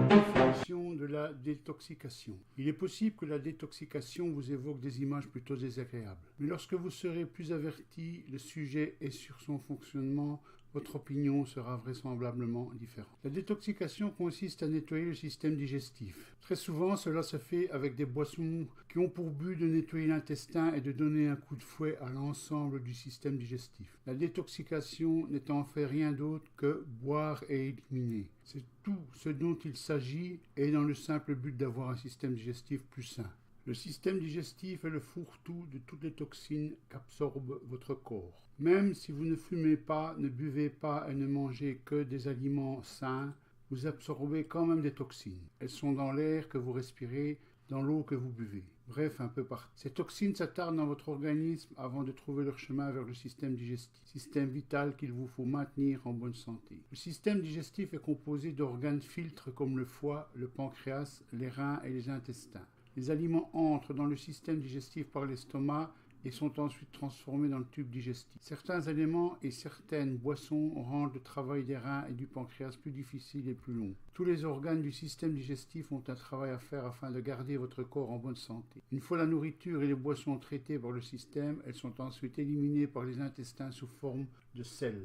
Définition de la détoxication. Il est possible que la détoxication vous évoque des images plutôt désagréables. Mais lorsque vous serez plus averti le sujet et sur son fonctionnement, votre opinion sera vraisemblablement différente. La détoxication consiste à nettoyer le système digestif. Très souvent, cela se fait avec des boissons qui ont pour but de nettoyer l'intestin et de donner un coup de fouet à l'ensemble du système digestif. La détoxication n'est en fait rien d'autre que boire et éliminer. C'est tout ce dont il s'agit et dans le simple but d'avoir un système digestif plus sain. Le système digestif est le fourre-tout de toutes les toxines qu'absorbe votre corps. Même si vous ne fumez pas, ne buvez pas et ne mangez que des aliments sains, vous absorbez quand même des toxines. Elles sont dans l'air que vous respirez, dans l'eau que vous buvez. Bref, un peu partout. Ces toxines s'attardent dans votre organisme avant de trouver leur chemin vers le système digestif, système vital qu'il vous faut maintenir en bonne santé. Le système digestif est composé d'organes filtres comme le foie, le pancréas, les reins et les intestins. Les aliments entrent dans le système digestif par l'estomac et sont ensuite transformés dans le tube digestif. Certains aliments et certaines boissons rendent le travail des reins et du pancréas plus difficile et plus long. Tous les organes du système digestif ont un travail à faire afin de garder votre corps en bonne santé. Une fois la nourriture et les boissons traitées par le système, elles sont ensuite éliminées par les intestins sous forme de sel.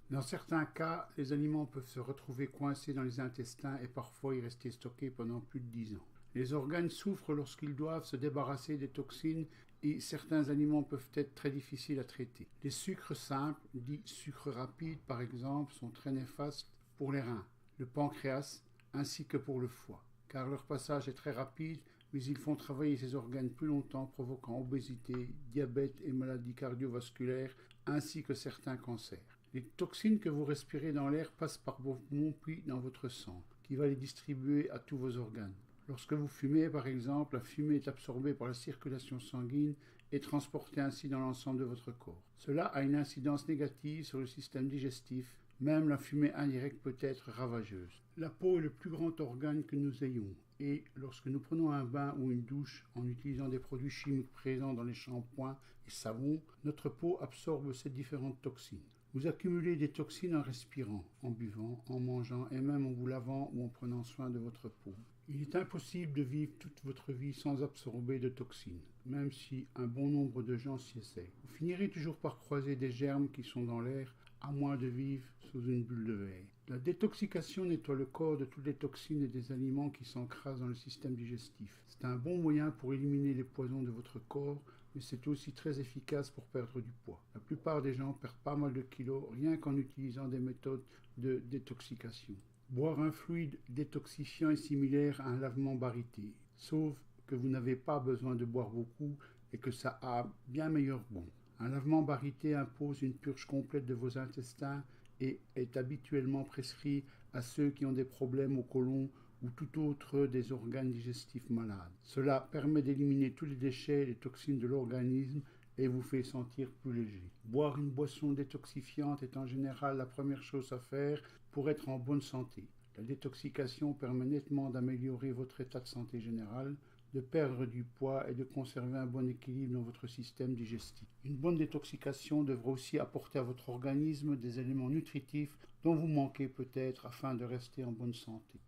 Dans certains cas, les aliments peuvent se retrouver coincés dans les intestins et parfois y rester stockés pendant plus de 10 ans. Les organes souffrent lorsqu'ils doivent se débarrasser des toxines et certains aliments peuvent être très difficiles à traiter. Les sucres simples, dits sucres rapides par exemple, sont très néfastes pour les reins, le pancréas ainsi que pour le foie, car leur passage est très rapide, mais ils font travailler ces organes plus longtemps, provoquant obésité, diabète et maladies cardiovasculaires ainsi que certains cancers. Les toxines que vous respirez dans l'air passent par vos poumons puis dans votre sang, qui va les distribuer à tous vos organes. Lorsque vous fumez, par exemple, la fumée est absorbée par la circulation sanguine et transportée ainsi dans l'ensemble de votre corps. Cela a une incidence négative sur le système digestif. Même la fumée indirecte peut être ravageuse. La peau est le plus grand organe que nous ayons. Et lorsque nous prenons un bain ou une douche en utilisant des produits chimiques présents dans les shampoings et savons, notre peau absorbe ces différentes toxines. Vous accumulez des toxines en respirant, en buvant, en mangeant et même en vous lavant ou en prenant soin de votre peau. Il est impossible de vivre toute votre vie sans absorber de toxines, même si un bon nombre de gens s'y essaient. Vous finirez toujours par croiser des germes qui sont dans l'air, à moins de vivre sous une bulle de verre. La détoxication nettoie le corps de toutes les toxines et des aliments qui s'encrassent dans le système digestif. C'est un bon moyen pour éliminer les poisons de votre corps, mais c'est aussi très efficace pour perdre du poids. La plupart des gens perdent pas mal de kilos rien qu'en utilisant des méthodes de détoxication. Boire un fluide détoxifiant est similaire à un lavement baryté, sauf que vous n'avez pas besoin de boire beaucoup et que ça a bien meilleur goût. Un lavement baryté impose une purge complète de vos intestins et est habituellement prescrit à ceux qui ont des problèmes au côlon ou tout autre des organes digestifs malades. Cela permet d'éliminer tous les déchets et les toxines de l'organisme et vous fait sentir plus léger. Boire une boisson détoxifiante est en général la première chose à faire pour être en bonne santé. La détoxication permet nettement d'améliorer votre état de santé général, de perdre du poids et de conserver un bon équilibre dans votre système digestif. Une bonne détoxication devra aussi apporter à votre organisme des éléments nutritifs dont vous manquez peut-être afin de rester en bonne santé.